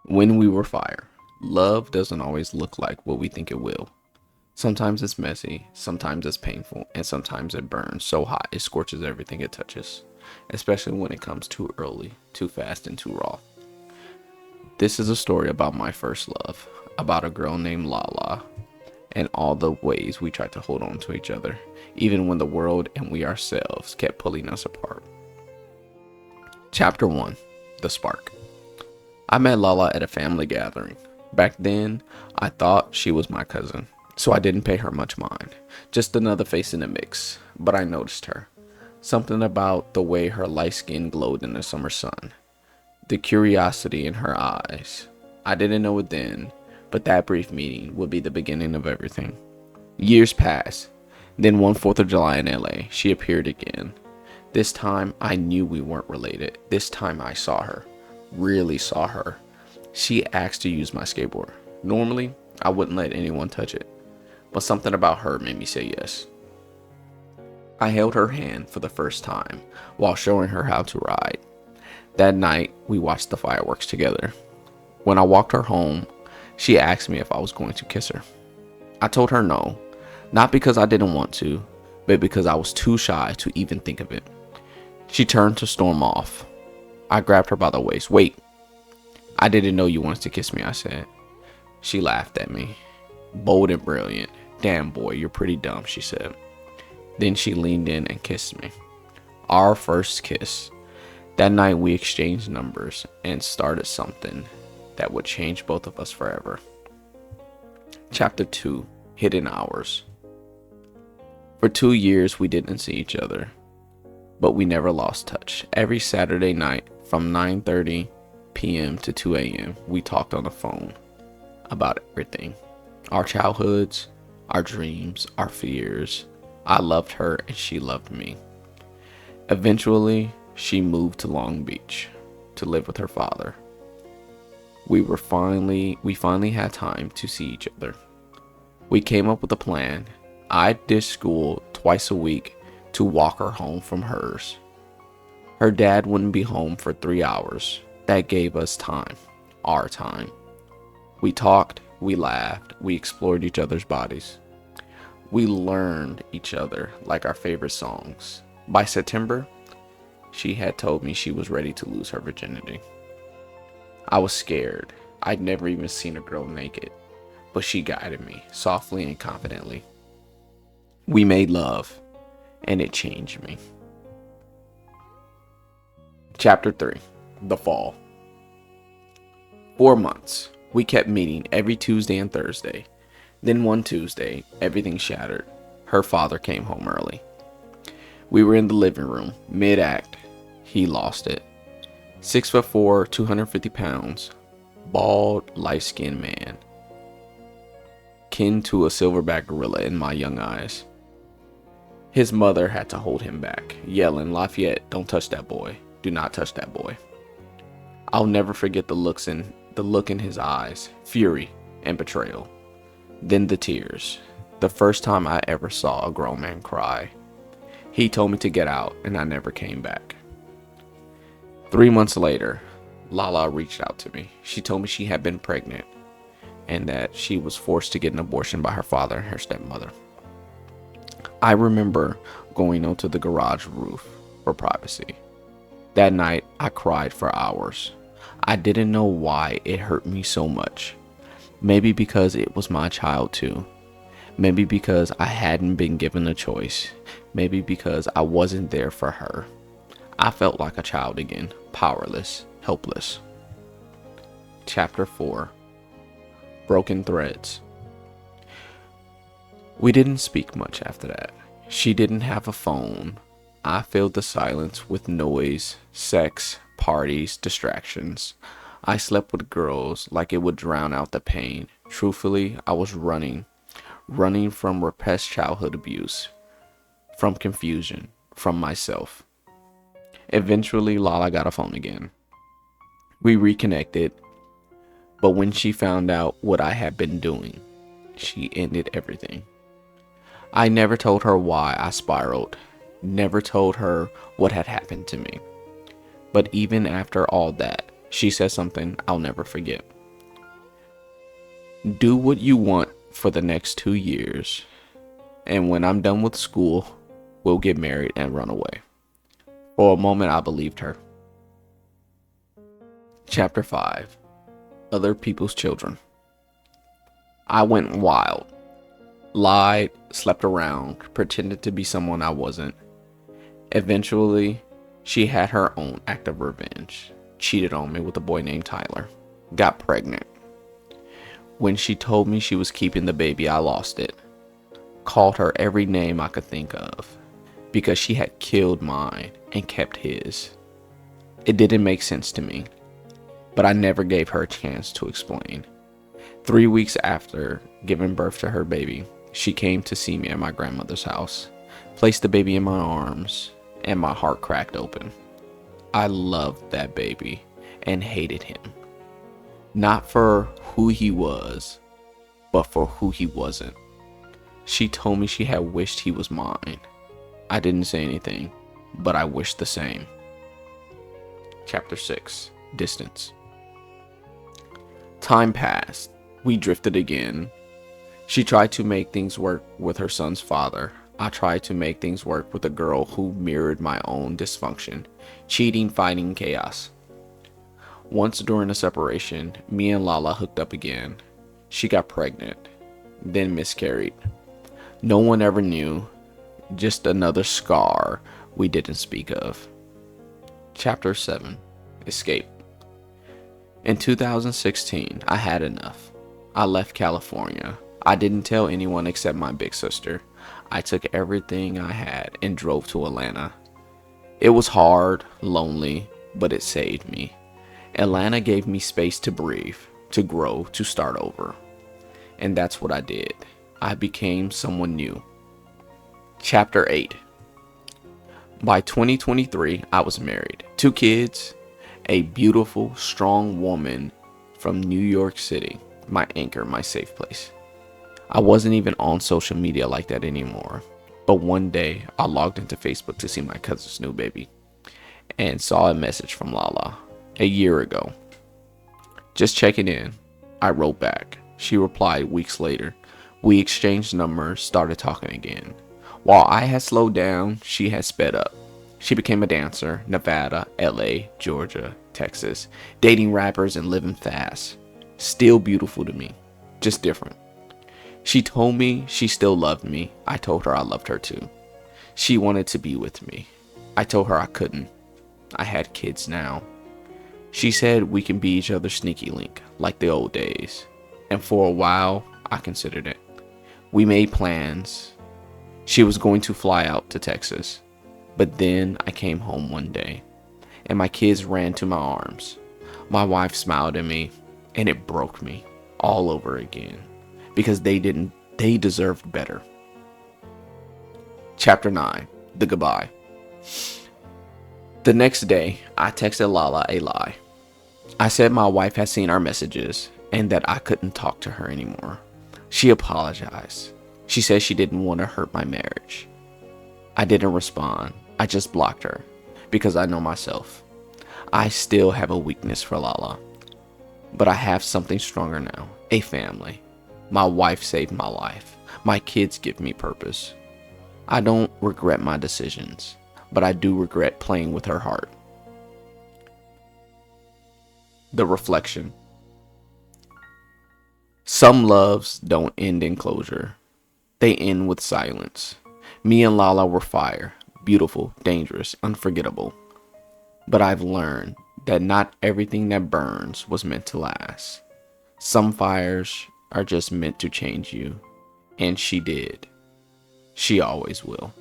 When we were fire, love doesn't always look like what we think it will. Sometimes it's messy, sometimes it's painful, and sometimes it burns so hot it scorches everything it touches, especially when it comes too early, too fast, and too raw. This is a story about my first love, about a girl named Lala, and all the ways we tried to hold on to each other, even when the world and we ourselves kept pulling us apart. Chapter 1. The Spark. I met Lala at a family gathering. Back then, I thought she was my cousin, so I didn't pay her much mind. Just another face in the mix. But I noticed her. Something about the way her light skin glowed in the summer sun. The curiosity in her eyes. I didn't know it then, but that brief meeting would be the beginning of everything. Years passed. Then one 4th of July in LA, she appeared again. This time, I knew we weren't related. This time, I saw her. Really saw her. She asked to use my skateboard. Normally, I wouldn't let anyone touch it, but something about her made me say yes. I held her hand for the first time while showing her how to ride. That night, we watched the fireworks together. When I walked her home, she asked me if I was going to kiss her. I told her no, not because I didn't want to, but because I was too shy to even think of it. She turned to storm off. I grabbed her by the waist. "Wait, I didn't know you wanted to kiss me," I said. She laughed at me. "Bold and brilliant. Damn boy, you're pretty dumb," she said. Then she leaned in and kissed me. Our first kiss. That night we exchanged numbers and started something that would change both of us forever. Chapter 2. Hidden Hours. For 2 years we didn't see each other, but we never lost touch. Every Saturday night from 9:30 p.m. to 2 a.m. we talked on the phone about everything. Our childhoods, our dreams, our fears. I loved her and she loved me. Eventually, she moved to Long Beach to live with her father. We finally had time to see each other. We came up with a plan. I did school twice a week to walk her home from hers. Her dad wouldn't be home for 3 hours. That gave us time, our time. We talked, we laughed, we explored each other's bodies. We learned each other like our favorite songs. By September, she had told me she was ready to lose her virginity. I was scared. I'd never even seen a girl naked, but she guided me softly and confidently. We made love, and it changed me. Chapter 3. The Fall. 4 months. We kept meeting every Tuesday and Thursday. Then one Tuesday, everything shattered. Her father came home early. We were in the living room, mid-act. He lost it. 6'4", 250 pounds. Bald, light-skinned man. Kin to a silverback gorilla in my young eyes. His mother had to hold him back, yelling, "Lafayette, don't touch that boy. Do not touch that boy." I'll never forget the look in his eyes, fury and betrayal. Then the tears. The first time I ever saw a grown man cry. He told me to get out, and I never came back. 3 months later, Lala reached out to me. She told me she had been pregnant and that she was forced to get an abortion by her father and her stepmother. I remember going onto the garage roof for privacy. That night, I cried for hours. I didn't know why it hurt me so much. Maybe because it was my child too. Maybe because I hadn't been given a choice. Maybe because I wasn't there for her. I felt like a child again, powerless, helpless. Chapter 4. Broken Threads. We didn't speak much after that. She didn't have a phone. I filled the silence with noise, sex, parties, distractions. I slept with girls like it would drown out the pain. Truthfully, I was running from repressed childhood abuse, from confusion, from myself. Eventually, Lala got a phone again. We reconnected, but when she found out what I had been doing, she ended everything. I never told her why I spiraled, never told her what had happened to me. But even after all that, She said something I'll never forget. Do what you want for the next 2 years, and when I'm done with school, we'll get married and run away. For a moment, I believed her. Chapter 5. Other People's Children. I went wild. Lied, slept around, pretended to be someone I wasn't. Eventually, she had her own act of revenge. Cheated on me with a boy named Tyler. Got pregnant. When she told me she was keeping the baby, I lost it. Called her every name I could think of, because she had killed mine and kept his. It didn't make sense to me, but I never gave her a chance to explain. 3 weeks after giving birth to her baby, she came to see me at my grandmother's house, placed the baby in my arms, and my heart cracked open. I loved that baby and hated him. Not for who he was, but for who he wasn't. She told me she had wished he was mine. I didn't say anything, but I wished the same. Chapter 6. Distance. Time passed. We drifted again. She tried to make things work with her son's father. I tried to make things work with a girl who mirrored my own dysfunction. Cheating, fighting, chaos. Once during a separation, me and Lala hooked up again. She got pregnant, then miscarried. No one ever knew. Just another scar we didn't speak of. Chapter 7. Escape. In 2016, I had enough. I left California. I didn't tell anyone except my big sister. I took everything I had and drove to Atlanta. It was hard, lonely, but it saved me. Atlanta gave me space to breathe, to grow, to start over. And that's what I did. I became someone new. Chapter 8. By 2023, I was married. 2 kids, a beautiful, strong woman from New York City, my anchor, my safe place. I wasn't even on social media like that anymore. But one day, I logged into Facebook to see my cousin's new baby and saw a message from Lala a year ago. Just checking in. I wrote back. She replied weeks later. We exchanged numbers, started talking again. While I had slowed down, she had sped up. She became a dancer, Nevada, LA, Georgia, Texas, dating rappers and living fast. Still beautiful to me, just different. She told me she still loved me. I told her I loved her too. She wanted to be with me. I told her I couldn't. I had kids now. She said we can be each other's sneaky link, like the old days. And for a while, I considered it. We made plans. She was going to fly out to Texas. But then I came home one day, and my kids ran to my arms. My wife smiled at me, and it broke me all over again, because they deserved better. Chapter 9. The Goodbye. The next day, I texted Lala a lie. I said my wife had seen our messages, and that I couldn't talk to her anymore. She apologized. She said she didn't want to hurt my marriage. I didn't respond. I just blocked her, because I know myself. I still have a weakness for Lala. But I have something stronger now. A family. My wife saved my life. My kids give me purpose. I don't regret my decisions, but I do regret playing with her heart. The reflection. Some loves don't end in closure. They end with silence. Me and Lala were fire. Beautiful, dangerous, unforgettable. But I've learned that not everything that burns was meant to last. Some fires are just meant to change you. And she did. She always will.